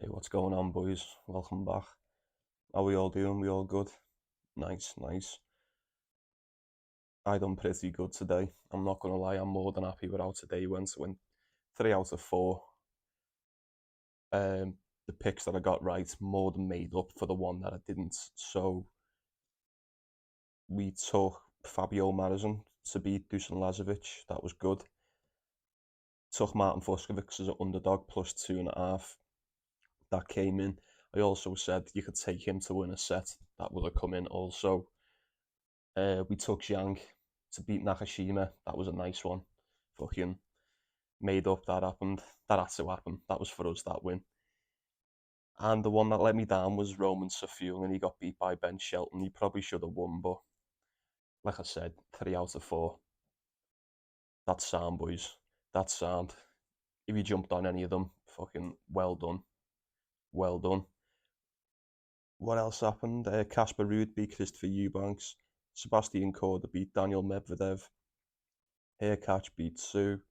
Hey, what's going on, boys? Welcome back. How we all doing? We all good? Nice, nice. I done pretty good today. I'm not gonna lie, I'm more than happy with how today went 3 out of 4. The picks that I got right more than made up for the one that I didn't. So we took Fabio Madison to beat Dusan Lazovic. That was good. Took Martin Fuskovic as an underdog +2.5. That came in. I also said you could take him to win a set. That would have come in also. We took Zhang to beat Nakashima. That was a nice one. Fucking made up that happened. That had to happen. That was for us, that win. And the one that let me down was Roman Safiul, and he got beat by Ben Shelton. He probably should have won, but like I said, 3 out of 4. That's sound, boys. That's sound. If you jumped on any of them, fucking well done. Well done. What else happened? Casper Ruud beat Christopher Eubanks. Sebastian Korda beat Daniel Medvedev. Hurkacz beat Sue.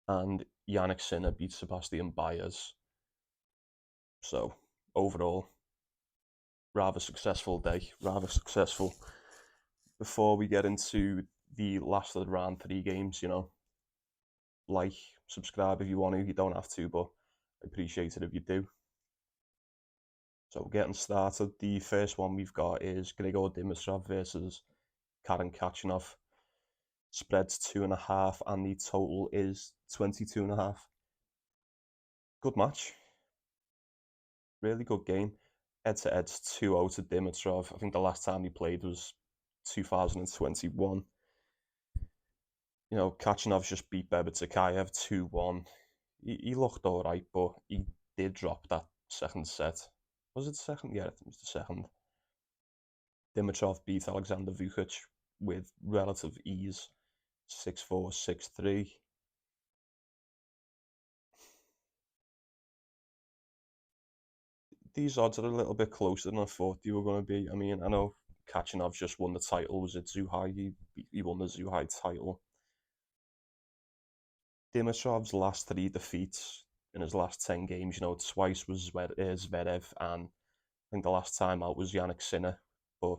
And Yannick Sinner beat Sebastian Baez. So overall, rather successful day, rather successful. Before we get into the last of the round 3 games, like, subscribe if you want to. You don't have to, but I appreciate it if you do. So getting started, the first one we've got is Grigor Dimitrov versus Karen Khachanov. Spread's 2.5, and the total is 22.5. Good match, really good game. Head to head's 2-0 to Dimitrov. I think the last time he played was 2021. Kachanov's just beat Bebetikayev 2-1. He looked alright, but he did drop that second set. Was it the second? Yeah, it was the second. Dimitrov beat Alexander Vukic with relative ease, 6-4, 6-3. These odds are a little bit closer than I thought they were going to be. I mean, I know Kachanov just won the title. Was it Zhuhai? He won the Zhuhai title. Dimitrov's last 3 defeats in his last 10 games, twice was Zverev, and I think the last time out was Yannick Sinner, but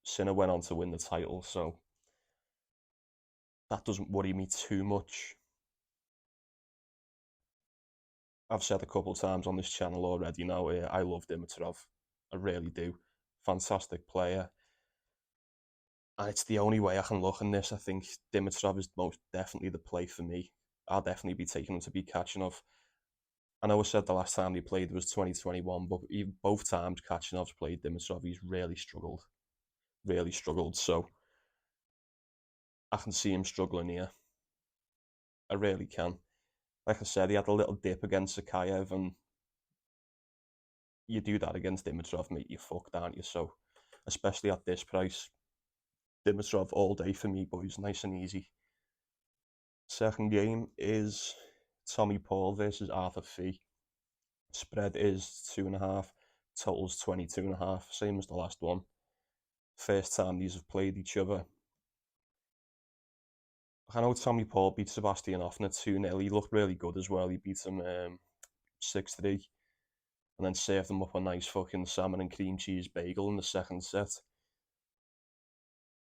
Sinner went on to win the title, so that doesn't worry me too much. I've said a couple of times on this channel already now, I love Dimitrov. I really do. Fantastic player. And it's the only way I can look in this. I think Dimitrov is most definitely the play for me. I'll definitely be taking him to be Kachanov. I know I said the last time he played was 2021, but even both times Kachanov's played Dimitrov, he's really struggled. Really struggled. So I can see him struggling here. I really can. Like I said, he had a little dip against Sakayev, and you do that against Dimitrov, mate, you're fucked, aren't you? So, especially at this price, Dimitrov all day for me, boys. Nice and easy. Second game is Tommy Paul versus Arthur Fee. Spread is 2.5. Total's 22.5. Same as the last one. First time these have played each other. I know Tommy Paul beat Sebastian Offner 2-0. He looked really good as well. He beat him 6-3 and then served him up a nice fucking salmon and cream cheese bagel in the second set.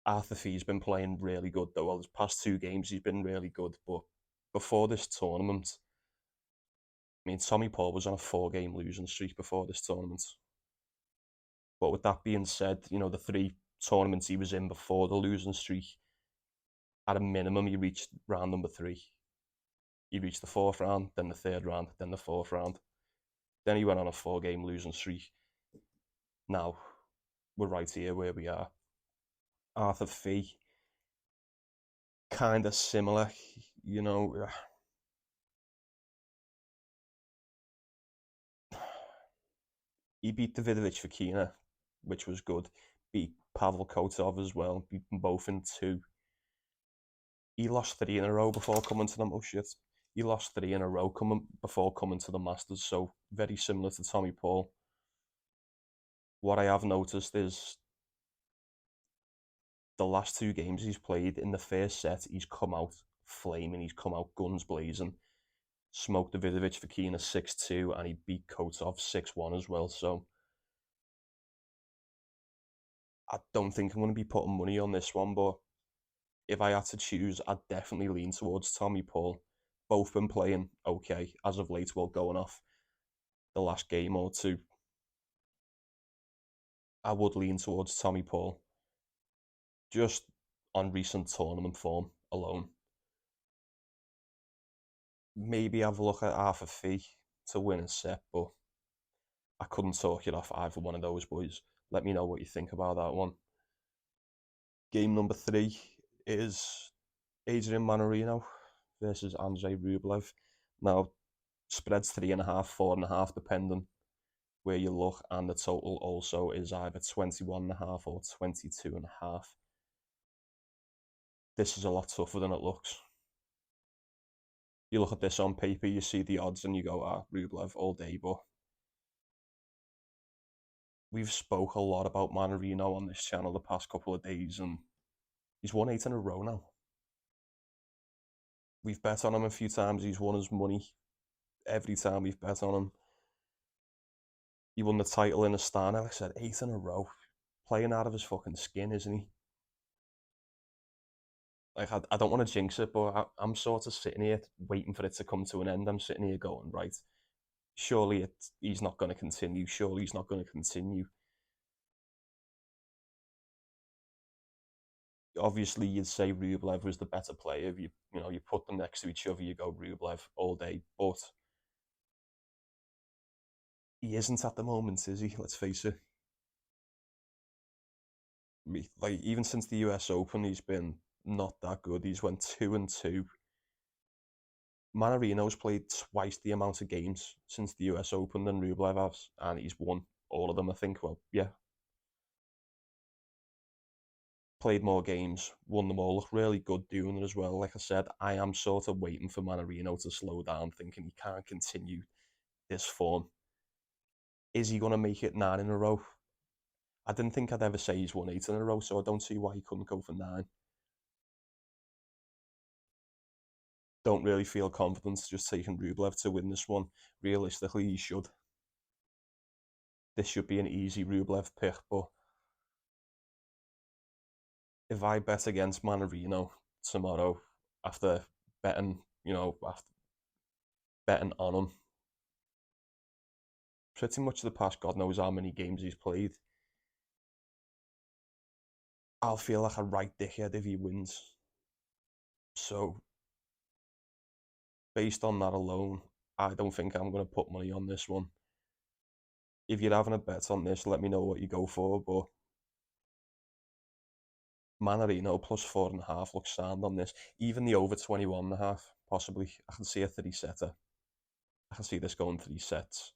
Arthur Fee's been playing really good though. Well, his past 2 games he's been really good, but before this tournament, I mean, Tommy Paul was on a 4-game losing streak before this tournament. But with that being said, the 3 tournaments he was in before the losing streak, at a minimum, he reached round number 3. He reached the 4th round, then the 3rd round, then the 4th round. Then he went on a 4-game losing streak. Now, we're right here where we are. Arthur Fee, kind of similar, you know. He beat Davidovich Fokina, which was good. Beat Pavel Kotov as well. Beat them both in 2. He lost 3 in a row before coming to the He lost 3 in a row before coming to the Masters. So very similar to Tommy Paul. What I have noticed is the last 2 games he's played, in the first set, he's come out flaming. He's come out guns blazing. Smoked Davidovich Fokina 6-2, and he beat Kotov 6-1 as well. So I don't think I'm going to be putting money on this one, but if I had to choose, I'd definitely lean towards Tommy Paul. Both been playing okay as of late, well, going off the last game or two. I would lean towards Tommy Paul, just on recent tournament form alone. Maybe have a look at half a fee to win a set, but I couldn't talk it off either one of those boys. Let me know what you think about that one. Game number 3 is Adrian Manarino versus Andrei Rublev. Now, spreads 3.5, 4.5, depending where you look, and the total also is either 21.5 or 22.5. This is a lot tougher than it looks. You look at this on paper, you see the odds, and you go, Rublev all day, but we've spoke a lot about Manarino on this channel the past couple of days, and he's won 8 in a row now. We've bet on him a few times, he's won his money every time we've bet on him. He won the title in Astana, like I said, 8 in a row. Playing out of his fucking skin, isn't he? Like, I don't want to jinx it, but I'm sort of sitting here waiting for it to come to an end. I'm sitting here going, right, surely he's not going to continue. Surely he's not going to continue. Obviously, you'd say Rublev was the better player. If you put them next to each other, you go Rublev all day. But he isn't at the moment, is he? Let's face it. Like, even since the US Open, he's been not that good. He's went 2-2. Manarino's played twice the amount of games since the US Open than Rublev has, and he's won all of them, I think. Well, yeah. Played more games, won them all, looked really good doing it as well. Like I said, I am sort of waiting for Manarino to slow down, thinking he can't continue this form. Is he going to make it 9 in a row? I didn't think I'd ever say he's won 8 in a row, so I don't see why he couldn't go for 9. Don't really feel confident just taking Rublev to win this one. Realistically, he should. This should be an easy Rublev pick, but if I bet against Manarino tomorrow after betting, after betting on him, pretty much the past God knows how many games he's played, I'll feel like a right dickhead if he wins. So, based on that alone, I don't think I'm going to put money on this one. If you're having a bet on this, let me know what you go for, but Manarino plus 4.5 looks sound on this. Even the over 21.5, possibly. I can see a 3-setter. I can see this going 3 sets.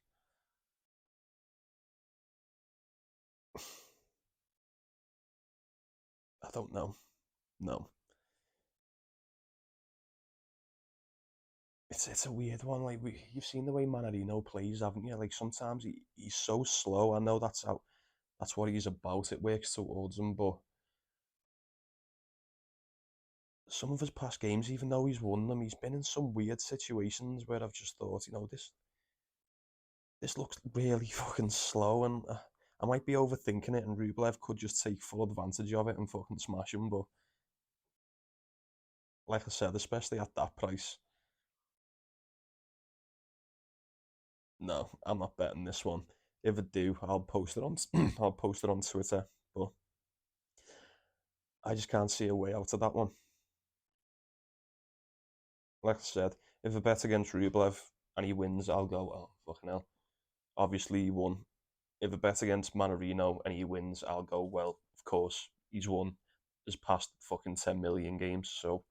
I don't know. No. It's a weird one. Like, you've seen the way Manarino plays, haven't you? Like, sometimes he's so slow. I know that's what he's about. It works towards him, but some of his past games, even though he's won them, he's been in some weird situations where I've just thought, this looks really fucking slow, and I might be overthinking it, and Rublev could just take full advantage of it and fucking smash him. But like I said, especially at that price, no, I'm not betting this one. If I do, I'll post it on I'll post it on Twitter. But I just can't see a way out of that one. Like I said, if I bet against Rublev and he wins, I'll go, oh fucking hell. Obviously he won. If I bet against Manarino and he wins, I'll go, well, of course, he's won his past fucking 10 million games, so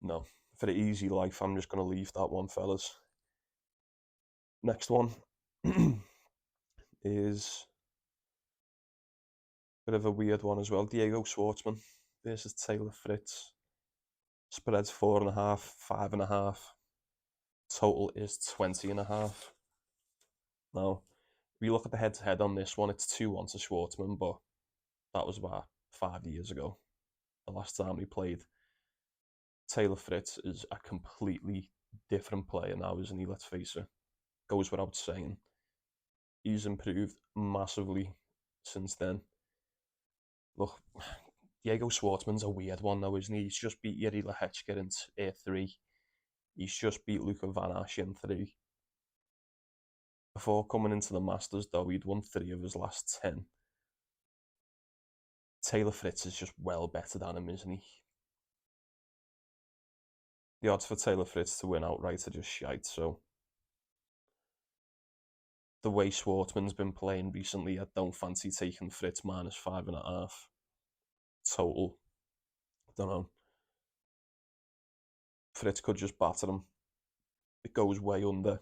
no. For the easy life, I'm just going to leave that one, fellas. Next one is a bit of a weird one as well. Diego Schwartzman versus Taylor Fritz. Spreads 4.5, 5.5. Total is 20.5. Now, if you look at the head-to-head on this one, it's 2-1 to Schwartzman, but that was about 5 years ago, the last time he played. Taylor Fritz is a completely different player now, isn't he? Let's face it. Goes without saying. He's improved massively since then. Look, Diego Schwartzman's a weird one though, isn't he? He's just beat Yuri Lehechka in A3. He's just beat Luka Van Asch in 3. Before coming into the Masters, though, he'd won 3 of his last 10. Taylor Fritz is just well better than him, isn't he? The odds for Taylor Fritz to win outright are just shite, so the way Schwartzman's been playing recently, I don't fancy taking Fritz minus 5.5 total. I don't know. Fritz could just batter him. It goes way under.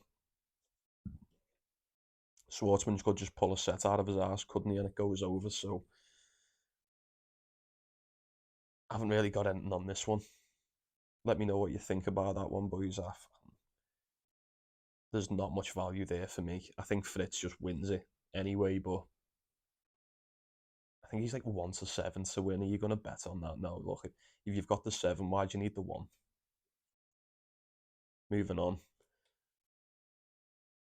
Schwartzman could just pull a set out of his ass, couldn't he? And it goes over. So I haven't really got anything on this one. Let me know what you think about that one, boys. There's not much value there for me. I think Fritz just wins it anyway, but I think he's like 1-7 to win. Are you going to bet on that? No, look, if you've got the 7, why do you need the 1? Moving on.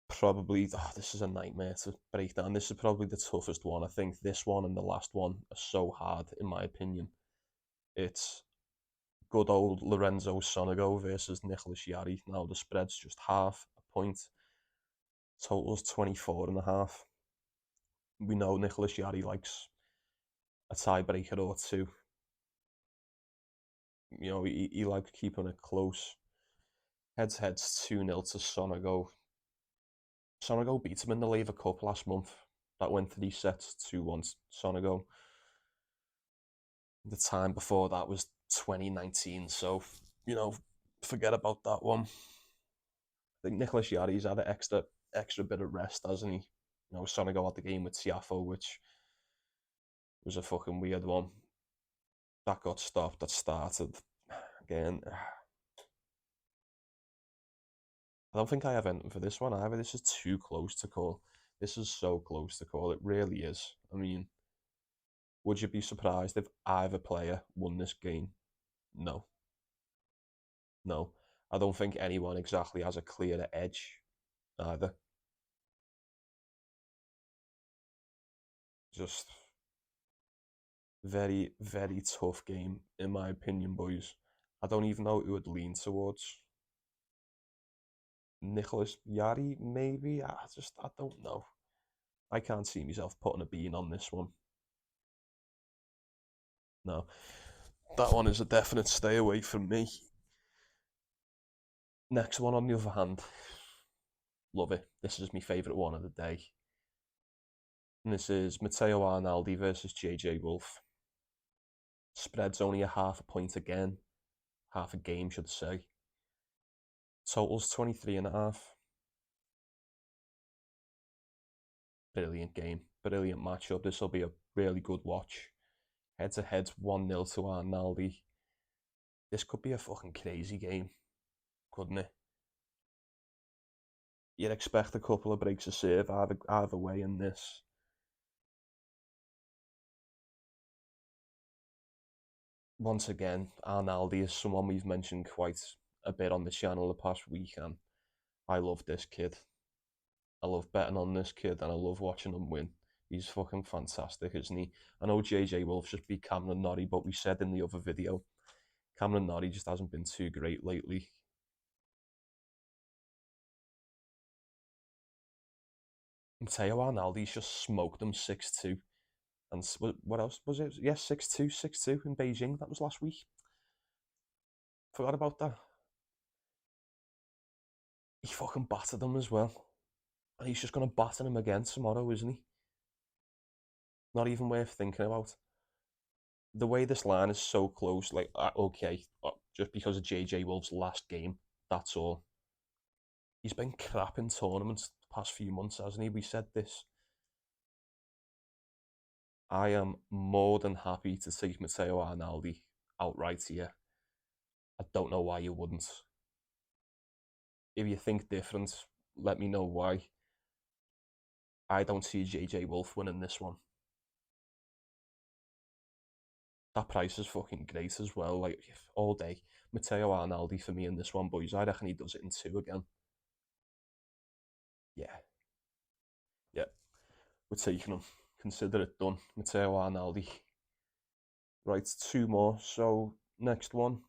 Probably, this is a nightmare to break down. This is probably the toughest one. I think this one and the last one are so hard, in my opinion. It's good old Lorenzo Sonego versus Nicholas Yarry. Now the spread's just half a point. Total's 24.5. We know Nicholas Yarry likes a tiebreaker or two. You know, he likes keeping it close. Heads 2-0 to Sonego. Sonego beat him in the Laver Cup last month. That went 3 sets, 2-1 Sonego. The time before that was 2019, so, you know, forget about that one. I think Nicholas Yarry's had an extra bit of rest, hasn't he? You know, Sonego had the game with Tiafo, which was a fucking weird one. That got stopped, that started again. I don't think I have anything for this one either. This is too close to call. This is so close to call. It really is. I mean, would you be surprised if either player won this game? No. No. I don't think anyone exactly has a clearer edge either. Just very, very tough game, in my opinion, boys. I don't even know who would lean towards. Nicholas Yari, maybe? I don't know. I can't see myself putting a bean on this one. No. That one is a definite stay away from me. Next one, on the other hand, love it. This is my favourite one of the day. And this is Matteo Arnaldi versus JJ Wolf. Spread's only a half a point again. Half a game, should say. Total's 23.5. Brilliant game. Brilliant matchup. This will be a really good watch. Head to head's 1-0 to Arnaldi. This could be a fucking crazy game, couldn't it? You'd expect a couple of breaks of serve either way in this. Once again, Arnaldi is someone we've mentioned quite a bit on the channel the past week, and I love this kid. I love betting on this kid, and I love watching him win. He's fucking fantastic, isn't he? I know JJ Wolf just beat Cameron Norrie, but we said in the other video, Cameron Norrie just hasn't been too great lately. Matteo Arnaldi's just smoked him 6-2. And what else was it? Yes, 6-2, 6-2 in Beijing. That was last week. Forgot about that. He fucking battered them as well. And he's just going to batter him again tomorrow, isn't he? Not even worth thinking about. The way this line is so close, like, okay, just because of JJ Wolf's last game, that's all. He's been crap in tournaments the past few months, hasn't he? We said this. I am more than happy to take Matteo Arnaldi outright here. I don't know why you wouldn't. If you think different, let me know why. I don't see JJ Wolf winning this one. That price is fucking great as well. Like all day. Matteo Arnaldi for me in this one, boys. I reckon he does it in two again. Yeah, yeah. We're taking him. Consider it done. Matteo Arnaldi. Right, two more. So next one,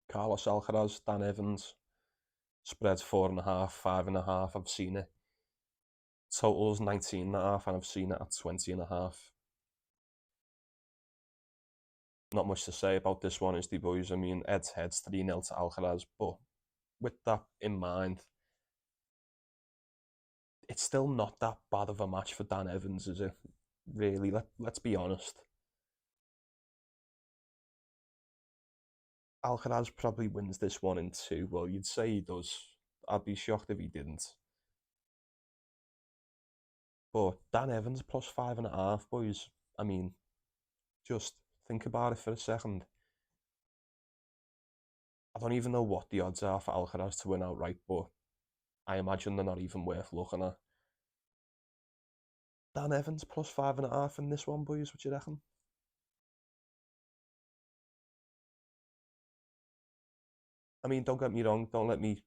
Carlos Alcaraz, Dan Evans. Spreads 4.5, 5.5. I've seen it. Totals 19.5, and I've seen it at 20.5. Not much to say about this one, is the boys. I mean, heads 3-0 to Alcaraz, but with that in mind, it's still not that bad of a match for Dan Evans, is it? Really, let's be honest. Alcaraz probably wins this one in two. Well, you'd say he does. I'd be shocked if he didn't. But Dan Evans plus 5.5, boys. I mean, just think about it for a second. I don't even know what the odds are for Alcaraz to win outright, but I imagine they're not even worth looking at. Dan Evans plus 5.5 in this one, boys. What you reckon? I mean, don't get me wrong. Don't let me,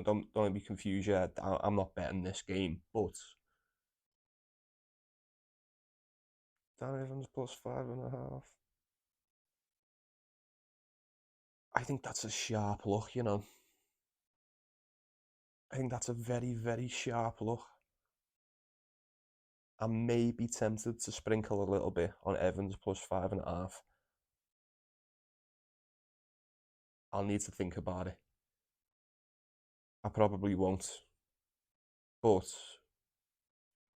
don't let me confuse you. I'm not betting this game, but Dan Evans plus 5.5. I think that's a sharp look. I think that's a very, very sharp look. I may be tempted to sprinkle a little bit on Evans plus 5.5. I'll need to think about it. I probably won't. But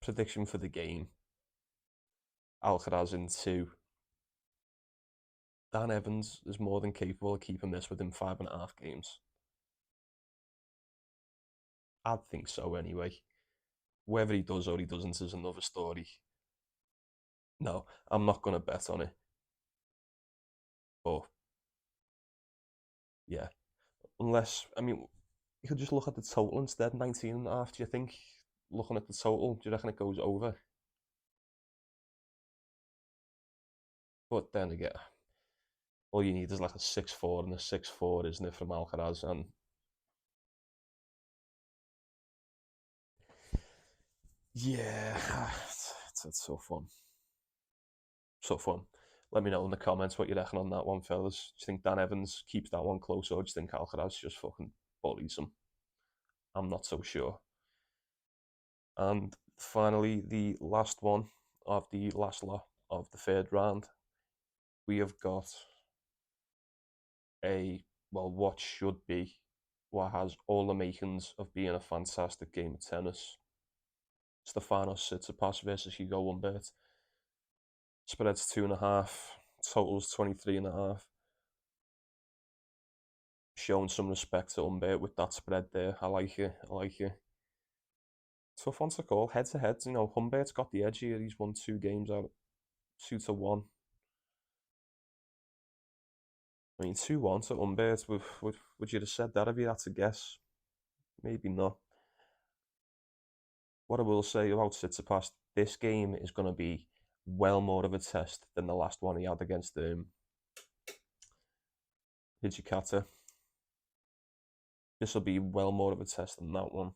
prediction for the game: Alcaraz in two. Dan Evans is more than capable of keeping this within 5.5 games. I'd think so anyway. Whether he does or he doesn't is another story. No, I'm not going to bet on it. But yeah, unless, I mean, you could just look at the total instead, 19.5. Do you think, looking at the total, do you reckon it goes over? But then again, all you need is like a 6-4 and a 6-4, isn't it, from Alcaraz? And yeah, it's so fun. So fun. Let me know in the comments what you reckon on that one, fellas. Do you think Dan Evans keeps that one close, or do you think Alcaraz just fucking bullies him? I'm not so sure. And finally, the last one of the last lot of the third round, we have got a, well, what should be, what has all the makings of being a fantastic game of tennis. Stefanos Tsitsipas versus Hugo Humbert. Spreads 2.5, totals 23.5. Showing some respect to Humbert with that spread there. I like it. I like it. Tough one to call. Head to head, Humbert's got the edge here. He's won 2 games out, 2-1. I mean, 2-1 to Humbert. Would you have said that if you had to guess? Maybe not. What I will say about Tsitsipas, this game is going to be well more of a test than the last one he had against Hijikata. This will be well more of a test than that one.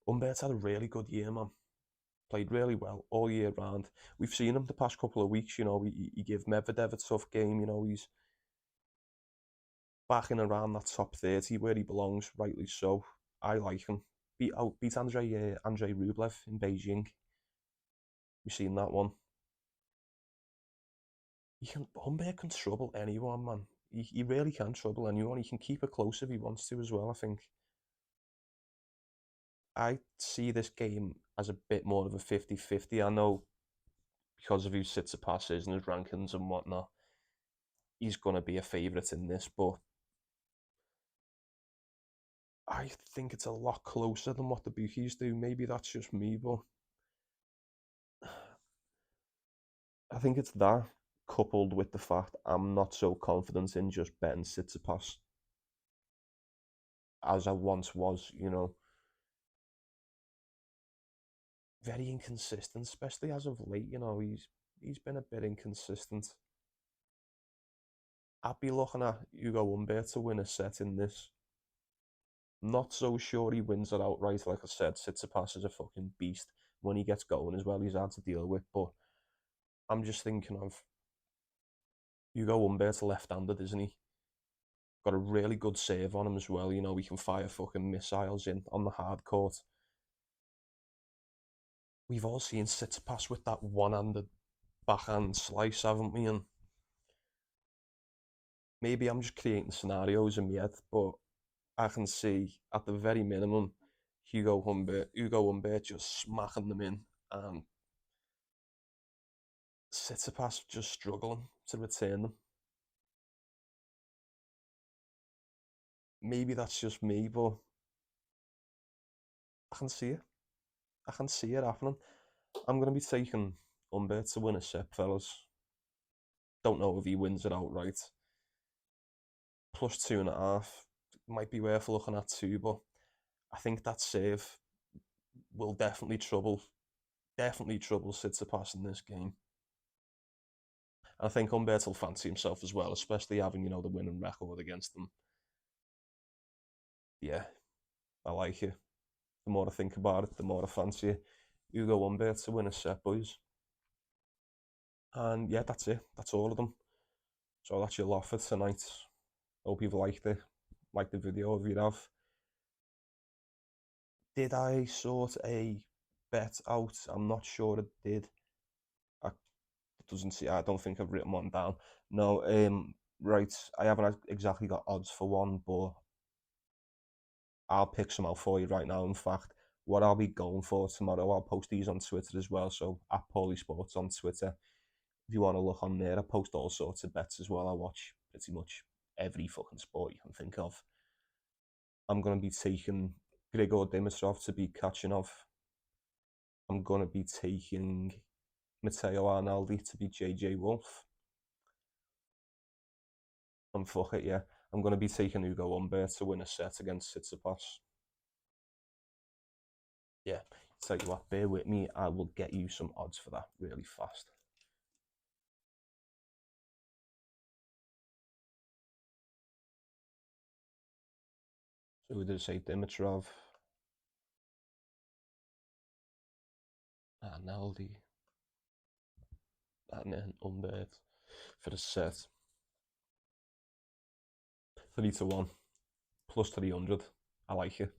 Humbert's had a really good year, man. Played really well all year round. We've seen him the past couple of weeks. He gave Medvedev a tough game. He's back in around that top 30 where he belongs, rightly so. I like him. Beat Andrei Rublev in Beijing. We've seen that one. Humbert can trouble anyone, man. He really can trouble anyone. He can keep it close if he wants to as well, I think. I see this game as a bit more of a 50-50. I know because of who Tsitsipas is and his rankings and whatnot, he's going to be a favourite in this, but I think it's a lot closer than what the bookies do. Maybe that's just me, but I think it's that coupled with the fact I'm not so confident in just betting Tsitsipas as I once was. Very inconsistent, especially as of late. He's been a bit inconsistent. I'd be looking at Hugo Humbert to win a set in this. Not so sure he wins it outright. Like I said, Tsitsipas is a fucking beast. When he gets going as well, he's hard to deal with. But I'm just thinking of Hugo Humbert's left-handed, isn't he? Got a really good save on him as well. You know, he can fire fucking missiles in on the hard court. We've all seen Tsitsipas with that one-handed backhand slice, haven't we? And maybe I'm just creating scenarios in my head, but I can see at the very minimum Hugo Humbert just smacking them in, and Tsitsipas just struggling to return them. Maybe that's just me, but I can see it. I can see it happening. I'm going to be taking Humbert to win a set, fellas. Don't know if he wins it outright. Plus 2.5 might be worth looking at too, but I think that save will definitely trouble Tsitsipas in this game. I think Humbert will fancy himself as well, especially having the winning record against them. Yeah, I like it. The more I think about it, the more I fancy it. Hugo Humbert to win a set, boys. And yeah, that's it. That's all of them. So that's your lot for tonight. Hope you've liked it. Like the video if you have. Did I sort a bet out? I'm not sure I did. I doesn't see. I don't think I've written one down. No. Right. I haven't exactly got odds for one, but I'll pick some out for you right now. In fact, what I'll be going for tomorrow, I'll post these on Twitter as well. So at Paulie Sports on Twitter. If you want to look on there, I post all sorts of bets as well. I watch pretty much every fucking sport you can think of. I'm going to be taking Grigor Dimitrov to beat Kachanov. I'm going to be taking Matteo Arnaldi to beat JJ Wolf. And fuck it, yeah. I'm going to be taking Hugo Humbert to win a set against Tsitsipas. Yeah, tell you what, bear with me. I will get you some odds for that really fast. So we did say Dimitrov, Arnaldi, and then Humbert for the set. 3-1, plus 300. I like it.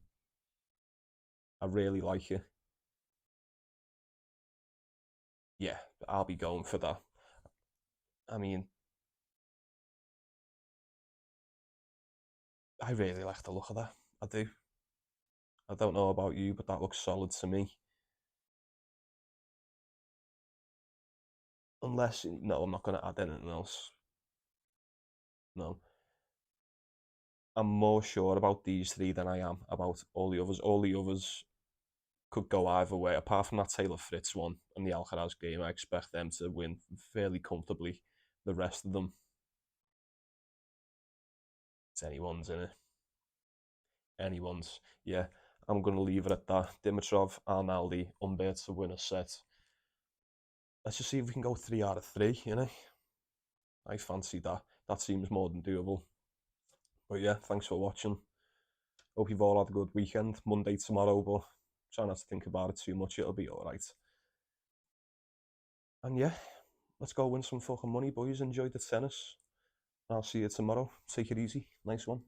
I really like it. Yeah, I'll be going for that. I mean, I really like the look of that. I do. I don't know about you, but that looks solid to me. Unless, no, I'm not going to add anything else. No. I'm more sure about these three than I am about all the others. All the others could go either way. Apart from that Taylor Fritz one and the Alcaraz game, I expect them to win fairly comfortably. The rest of them, it's anyone's in it. Anyone's. Yeah, I'm going to leave it at that. Dimitrov, Arnaldi, Humbert to win a set. Let's just see if we can go 3 out of 3, I fancy that. That seems more than doable. But yeah, thanks for watching. Hope you've all had a good weekend. Monday tomorrow, but try not to think about it too much. It'll be alright. And yeah, let's go win some fucking money, boys. Enjoy the tennis. I'll see you tomorrow. Take it easy. Nice one.